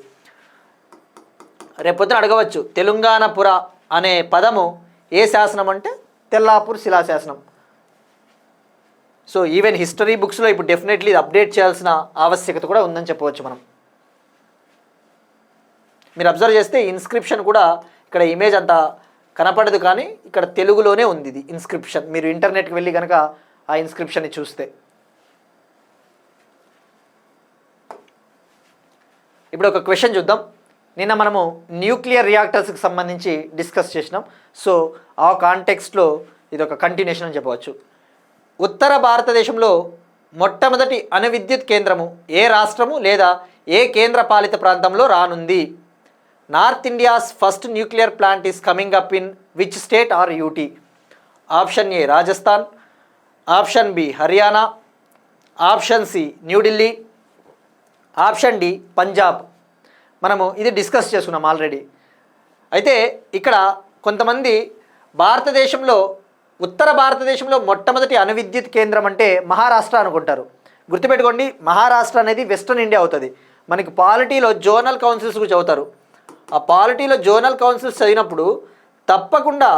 రేపొద్దున అడగవచ్చు. తెలంగాణపుర అనే పదము ఏ శాసనం అంటే తెల్లాపూర్ శిలాశాసనం. సో ఈవెన్ హిస్టరీ బుక్స్లో ఇప్పుడు డెఫినెట్లీ ఇది అప్డేట్ చేయాల్సిన ఆవశ్యకత కూడా ఉందని చెప్పవచ్చు మనం. మీరు అబ్జర్వ్ చేస్తే ఇన్స్క్రిప్షన్ కూడా ఇక్కడ ఇమేజ్ అంత కనపడదు, కానీ ఇక్కడ తెలుగులోనే ఉంది ఇది ఇన్స్క్రిప్షన్. మీరు ఇంటర్నెట్కి వెళ్ళి కనుక ఆ ఇన్స్క్రిప్షన్ని చూస్తే. ఇప్పుడు ఒక క్వశ్చన్ చూద్దాం. నిన్న మనము న్యూక్లియర్ రియాక్టర్స్కి సంబంధించి డిస్కస్ చేసినాం. సో ఆ కాంటెక్స్ట్లో ఇది ఒక కంటిన్యూషన్ అని చెప్పవచ్చు. ఉత్తర భారతదేశంలో మొట్టమొదటి అణు విద్యుత్ కేంద్రము ఏ రాష్ట్రము లేదా ఏ కేంద్ర పాలిత ప్రాంతంలో రానుంది? North India's first nuclear plant is coming up in which state or UT? Option A Rajasthan, option B Haryana, option C New Delhi, option D Punjab. మనము ఇది డిస్కస్ చేసుకున్నాం ఆల్రెడీ. అయితే ఇక్కడ కొంతమంది ఉత్తర భారతదేశంలో మొట్టమొదటి అణు విద్యుత్ కేంద్రం అంటే మహారాష్ట్ర అనుకుంటారు. గుర్తుపెట్టుకోండి, మహారాష్ట్ర అనేది వెస్ట్రన్ ఇండియా అవుతుంది. మనకి పాలిటీలో జోనల్ కౌన్సిల్స్ గురించి చదువుతారు. ఆ పాలిటీలో జోనల్ కౌన్సిల్స్ చదివినప్పుడు తప్పకుండా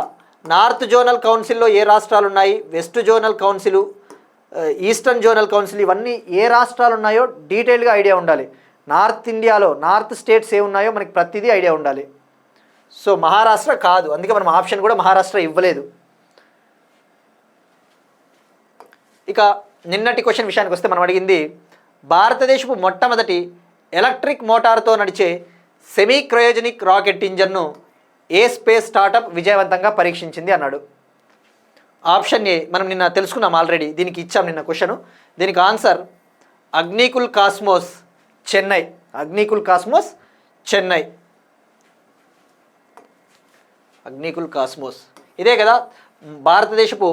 నార్త్ జోనల్ కౌన్సిల్లో ఏ రాష్ట్రాలు ఉన్నాయి, west zonal council, eastern zonal council, ఇవన్నీ ఏ రాష్ట్రాలు ఉన్నాయో డీటెయిల్గా ఐడియా ఉండాలి. నార్త్ ఇండియాలో నార్త్ స్టేట్స్ ఏ ఉన్నాయో మనకి ప్రతిదీ ఐడియా ఉండాలి. సో మహారాష్ట్ర కాదు, అందుకే మనం ఆప్షన్ కూడా మహారాష్ట్ర ఇవ్వలేదు. ఇక నిన్నటి క్వశ్చన్ విషయానికి వస్తే మనం అడిగింది, భారతదేశపు మొట్టమొదటి ఎలక్ట్రిక్ మోటార్తో నడిచే సెమీ క్రయోజనిక్ రాకెట్ ఇంజన్ను ఏ స్పేస్ స్టార్టప్ విజయవంతంగా పరీక్షించింది అన్నాడు. ఆప్షన్ ఏ మనం నిన్న తెలుసుకున్నాం ఆల్రెడీ, దీనికి ఇచ్చాం నిన్న క్వశ్చను. దీనికి answer Agnikul cosmos Chennai. Agnikul cosmos Chennai. Agnikul cosmos ఇదే కదా భారతదేశపు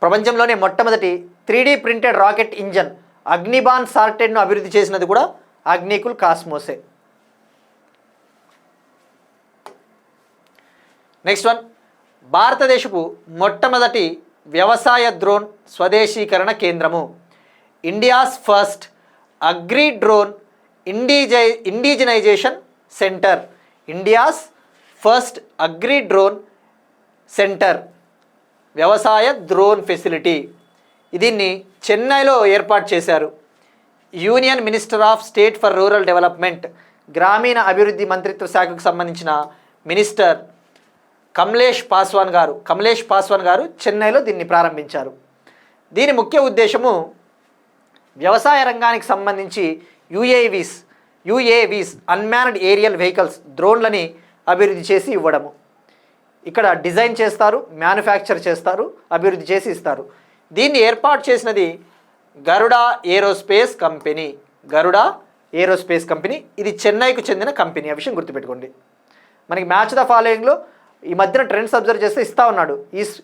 ప్రపంచంలోనే మొట్టమొదటి 3D printed rocket engine Agnibaan సార్టెడ్ను అభివృద్ధి చేసినది కూడా అగ్నికుల్ కాస్మోసే. నెక్స్ట్ వన్, భారతదేశపు మొట్టమొదటి వ్యవసాయ డ్రోన్ స్వదేశీకరణ కేంద్రము. India's first agri drone indigenisation centre. India's first agri drone centre, వ్యవసాయ డ్రోన్ ఫెసిలిటీ. దీన్ని చెన్నైలో ఏర్పాటు చేశారు. Union minister of state for rural development, గ్రామీణ అభివృద్ధి మంత్రిత్వ శాఖకు సంబంధించిన మినిస్టర్ కమలేష్ పాస్వాన్ గారు చెన్నైలో దీన్ని ప్రారంభించారు. దీని ముఖ్య ఉద్దేశము వ్యవసాయ రంగానికి సంబంధించి యుఏవీస్ అన్మాన్డ్ ఏరియల్ వెహికల్స్ డ్రోన్లని అభివృద్ధి చేసి ఇవ్వడము. ఇక్కడ డిజైన్ చేస్తారు, మ్యానుఫ్యాక్చర్ చేస్తారు, అభివృద్ధి చేసి ఇస్తారు. దీన్ని ఏర్పాటు చేసినది గరుడా ఏరోస్పేస్ కంపెనీ. ఇది చెన్నైకు చెందిన కంపెనీ. ఆ విషయం గుర్తుపెట్టుకోండి. మనకి మ్యాచ్ ద ఫాలోయింగ్లో ఈ మధ్యన ట్రెండ్స్ అబ్జర్వ్ చేస్తే ఇస్తూ ఉన్నాడు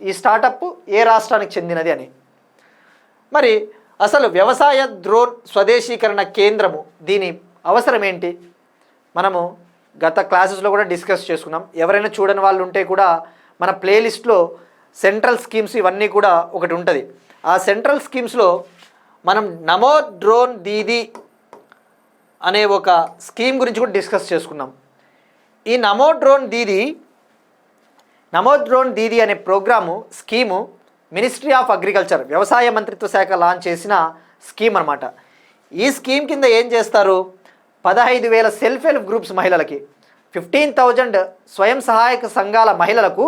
ఈ స్టార్టప్ ఏ రాష్ట్రానికి చెందినది అని. మరి అసలు వ్యవసాయ డ్రోన్ స్వదేశీకరణ కేంద్రము దీని అవసరం ఏంటి? మనము గత క్లాసెస్లో కూడా డిస్కస్ చేసుకున్నాం. ఎవరైనా చూడని వాళ్ళు ఉంటే కూడా మన ప్లేలిస్ట్లో సెంట్రల్ స్కీమ్స్ ఇవన్నీ కూడా ఒకటి ఉంటుంది. ఆ సెంట్రల్ స్కీమ్స్లో మనం నమో డ్రోన్ దీదీ అనే ఒక స్కీమ్ గురించి కూడా డిస్కస్ చేసుకున్నాం. ఈ నమో డ్రోన్ దీదీ అనే స్కీము మినిస్ట్రీ ఆఫ్ అగ్రికల్చర్, వ్యవసాయ మంత్రిత్వ శాఖ లాంచ్ చేసిన స్కీమ్ అనమాట. ఈ స్కీమ్ కింద ఏం చేస్తారు, 15,000 సెల్ఫ్ హెల్ప్ గ్రూప్స్ మహిళలకి, 15,000 స్వయం సహాయక సంఘాల మహిళలకు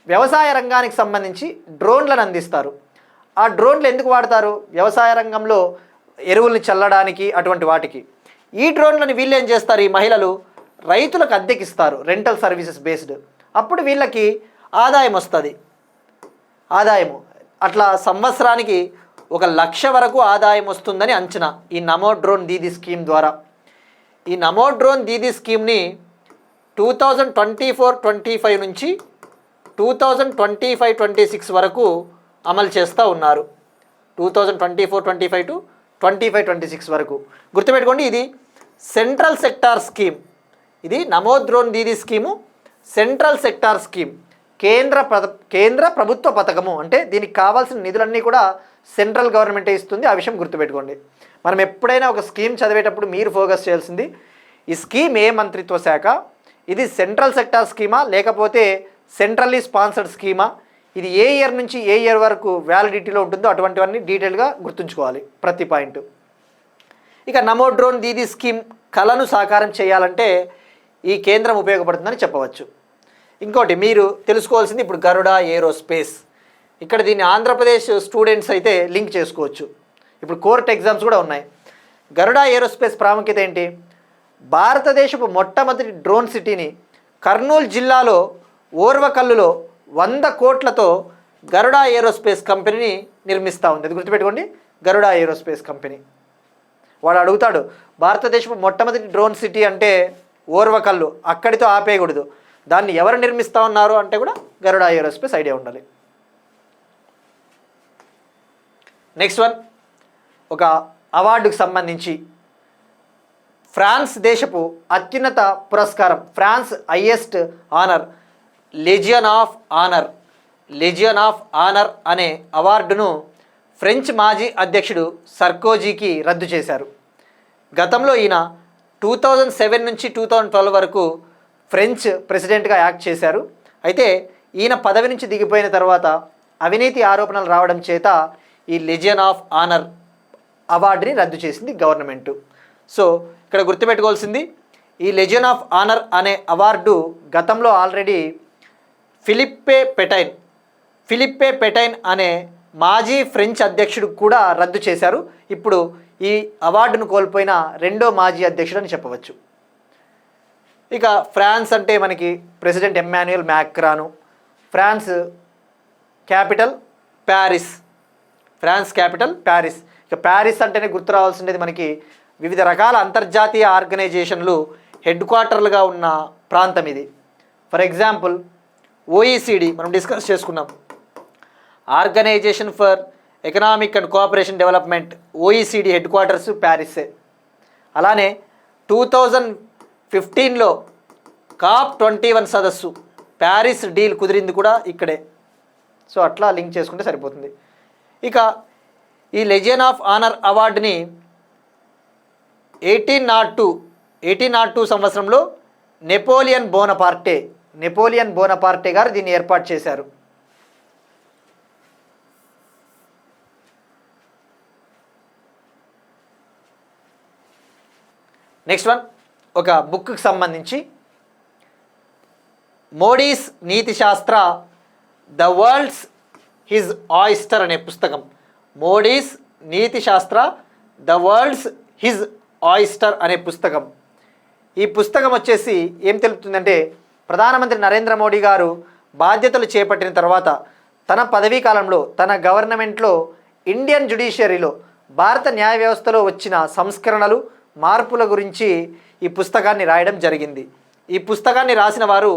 వ్యవసాయ రంగానికి సంబంధించి డ్రోన్లను అందిస్తారు. ఆ డ్రోన్లు ఎందుకు వాడతారు? వ్యవసాయ రంగంలో ఎరువుల్ని చల్లడానికి, అటువంటి వాటికి. ఈ డ్రోన్లను వీళ్ళు ఏం చేస్తారు, ఈ మహిళలు రైతులకు అద్దెకిస్తారు, రెంటల్ సర్వీసెస్ బేస్డ్. అప్పుడు వీళ్ళకి ఆదాయం వస్తుంది. అట్లా సంవత్సరానికి 1,00,000 వరకు ఆదాయం వస్తుందని అంచనా ఈ నమో డ్రోన్ దీదీ స్కీమ్ ద్వారా. ఈ నమో డ్రోన్ దీదీ స్కీమ్ని 2024-25 నుంచి 2025-26 వరకు అమలు చేస్తూ ఉన్నారు. 2024-25 టు 25-26 వరకు గుర్తుపెట్టుకోండి. ఇది సెంట్రల్ సెక్టార్ స్కీమ్. ఇది నమో drone Didi scheme central sector scheme, కేంద్ర ప్రభుత్వ పథకము. అంటే దీనికి కావాల్సిన నిధులన్నీ కూడా సెంట్రల్ గవర్నమెంటే ఇస్తుంది. ఆ విషయం గుర్తుపెట్టుకోండి. మనం ఎప్పుడైనా ఒక స్కీమ్ చదివేటప్పుడు మీరు ఫోకస్ చేయాల్సింది ఈ స్కీమ్ ఏ మంత్రిత్వ శాఖ, ఇది సెంట్రల్ సెక్టార్ స్కీమా లేకపోతే సెంట్రల్లీ స్పాన్సర్డ్ స్కీమా, ఇది ఏ ఇయర్ నుంచి ఏ ఇయర్ వరకు వ్యాలిడిటీలో ఉంటుందో అటువంటివన్నీ డీటెయిల్గా గుర్తుంచుకోవాలి ప్రతి పాయింట్. ఇక నమో డ్రోన్ దీదీ స్కీమ్ కళను సాకారం చేయాలంటే ఈ కేంద్రం ఉపయోగపడుతుందని చెప్పవచ్చు. ఇంకోటి మీరు తెలుసుకోవాల్సింది ఇప్పుడు గరుడా ఏరోస్పేస్. ఇక్కడ దీన్ని ఆంధ్రప్రదేశ్ స్టూడెంట్స్ అయితే లింక్ చేసుకోవచ్చు. ఇప్పుడు కోర్ట్ ఎగ్జామ్స్ కూడా ఉన్నాయి. గరుడా ఏరోస్పేస్ ప్రాముఖ్యత ఏంటి? భారతదేశపు మొట్టమొదటి డ్రోన్ సిటీని కర్నూలు జిల్లాలో ఓర్వకల్లులో 100 కోట్లతో గరుడా ఏరోస్పేస్ కంపెనీని నిర్మిస్తూ ఉంది. అది గుర్తుపెట్టుకోండి, గరుడా ఏరోస్పేస్ కంపెనీ. వాడు అడుగుతాడు భారతదేశపు మొట్టమొదటి డ్రోన్ సిటీ అంటే ఓర్వకల్లు, అక్కడితో ఆపేయకూడదు. దాన్ని ఎవరు నిర్మిస్తూ ఉన్నారు అంటే కూడా గరుడా ఏరోస్పేస్ ఐడియా ఉండాలి. నెక్స్ట్ వన్, ఒక అవార్డుకు సంబంధించి ఫ్రాన్స్ దేశపు అత్యున్నత పురస్కారం, France highest honour Legion of Honour అనే అవార్డును ఫ్రెంచ్ మాజీ అధ్యక్షుడు సర్కోజీకి రద్దు చేశారు. గతంలో ఈయన 2007 నుంచి 2012 వరకు ఫ్రెంచ్ ప్రెసిడెంట్గా యాక్ట్ చేశారు. అయితే ఈయన పదవి నుంచి దిగిపోయిన తర్వాత అవినీతి ఆరోపణలు రావడం చేత ఈ లెజియన్ ఆఫ్ ఆనర్ అవార్డుని రద్దు చేసింది గవర్నమెంటు. సో ఇక్కడ గుర్తుపెట్టుకోవాల్సింది ఈ లెజియన్ ఆఫ్ ఆనర్ అనే అవార్డు గతంలో ఆల్రెడీ ఫిలిప్పే పెటైన్ అనే మాజీ ఫ్రెంచ్ అధ్యక్షుడు కూడా రద్దు చేశారు. ఇప్పుడు ఈ అవార్డును కోల్పోయిన రెండో మాజీ అధ్యక్షుడు అని చెప్పవచ్చు. ఇక ఫ్రాన్స్ అంటే మనకి president Emmanuel Macron, France capital Paris. ఇక ప్యారిస్ అంటేనే గుర్తు రావాల్సింది మనకి వివిధ రకాల అంతర్జాతీయ ఆర్గనైజేషన్లు హెడ్ క్వార్టర్లుగా ఉన్న ప్రాంతం ఇది. ఫర్ ఎగ్జాంపుల్ OECD మనం డిస్కస్ చేసుకున్నాం, organisation for economic and cooperation development, OECD headquarters ప్యారిసే. అలానే 2015లో COP21 సదస్సు ప్యారిస్ డీల్ కుదిరింది కూడా ఇక్కడే. సో అట్లా లింక్ చేసుకుంటే సరిపోతుంది. ఇక ఈ లెజియన్ ఆఫ్ ఆనర్ అవార్డుని 1802 సంవత్సరంలో నెపోలియన్ బోనపార్టే గారు దీన్ని ఏర్పాటు చేశారు. నెక్స్ట్ వన్, ఒక బుక్కి సంబంధించి మోడీస్ నీతి శాస్త్ర ద వరల్డ్స్ హిజ్ ఆయిస్టర్ అనే పుస్తకం. మోడీస్ నీతి శాస్త్ర ద వరల్డ్స్ హిజ్ ఆయిస్టర్ అనే పుస్తకం. ఈ పుస్తకం వచ్చేసి ఏం తెలుపుతుందంటే ప్రధానమంత్రి నరేంద్ర మోడీ గారు బాధ్యతలు చేపట్టిన తర్వాత తన పదవీ కాలంలో తన గవర్నమెంట్లో ఇండియన్ జ్యుడిషియరీలో భారత న్యాయ వ్యవస్థలో వచ్చిన సంస్కరణలు మార్పుల గురించి ఈ పుస్తకాన్ని రాయడం జరిగింది. ఈ పుస్తకాన్ని రాసిన వారు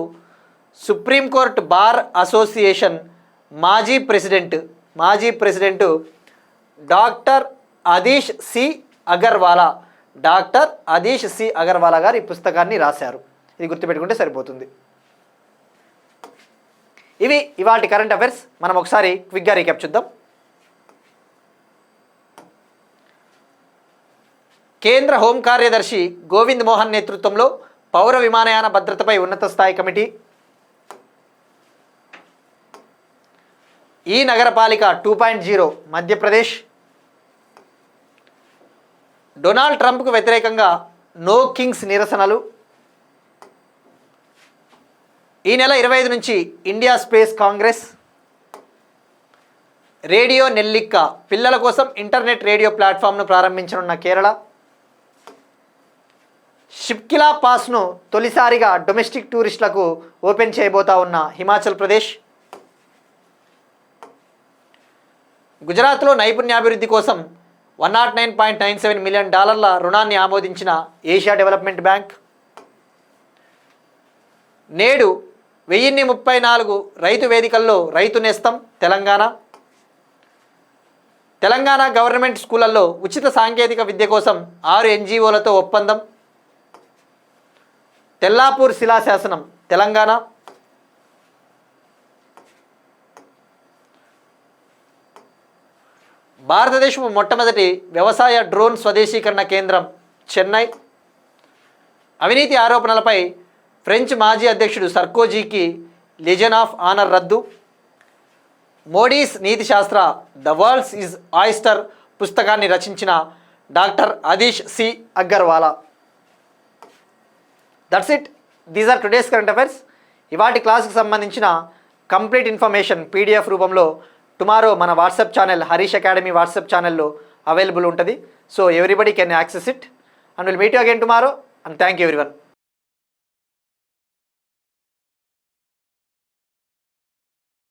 సుప్రీంకోర్టు బార్ అసోసియేషన్ మాజీ president doctor Adish C Agarwalla గారు ఈ పుస్తకాన్ని రాశారు. ఇది గుర్తుపెట్టుకుంటే సరిపోతుంది. ఇవి ఇవాల్టి కరెంట్ అఫైర్స్. మనం ఒకసారి క్విక్గా రీక్యాప్ చూద్దాం. కేంద్ర హోం కార్యదర్శి గోవింద్ మోహన్ నేతృత్వంలో పౌర విమానయాన భద్రతపై ఉన్నత స్థాయి కమిటీ. ఈ నగరపాలిక 2.0 మధ్యప్రదేశ్. డొనాల్డ్ ట్రంప్కు వ్యతిరేకంగా నో కింగ్స్ నిరసనలు. ఈ నెల 25 నుంచి ఇండియా స్పేస్ కాంగ్రెస్. రేడియో నెల్లిక్క పిల్లల కోసం ఇంటర్నెట్ రేడియో ప్లాట్ఫామ్ను ప్రారంభించనున్న కేరళ. షిప్కిలా పాస్ను తొలిసారిగా డొమెస్టిక్ టూరిస్టులకు ఓపెన్ చేయబోతా ఉన్న హిమాచల్ ప్రదేశ్. గుజరాత్లో నైపుణ్యాభివృద్ధి కోసం $109.97 మిలియన్ రుణాన్ని ఆమోదించిన ఏషియా డెవలప్మెంట్ బ్యాంక్. నేడు 1034 రైతు వేదికల్లో రైతు నేస్తం తెలంగాణ. తెలంగాణ గవర్నమెంట్ స్కూళ్లలో ఉచిత సాంకేతిక విద్య కోసం 6 NGOలతో ఒప్పందం. తెల్లాపూర్ శిలాశాసనం తెలంగాణ. భారతదేశపు మొట్టమొదటి వ్యవసాయ డ్రోన్ స్వదేశీకరణ కేంద్రం చెన్నై. అవినీతి ఆరోపణలపై ఫ్రెంచ్ మాజీ అధ్యక్షుడు సర్కోజీకి లెజన్ ఆఫ్ ఆనర్ రద్దు. మోడీస్ నీతిశాస్త్ర ద వరల్డ్స్ ఈజ్ ఆయిస్టర్ పుస్తకాన్ని రచించిన doctor Adish C Aggarwala. That's it. These are today's current affairs. ఇవాటి క్లాస్కి సంబంధించిన కంప్లీట్ ఇన్ఫర్మేషన్ PDF రూపంలో టుమారో మన WhatsApp channel Harish academy WhatsApp ఛానల్లో అవైలబుల్ ఉంటుంది. So everybody can access it and will meet you again tomorrow and thank you everyone.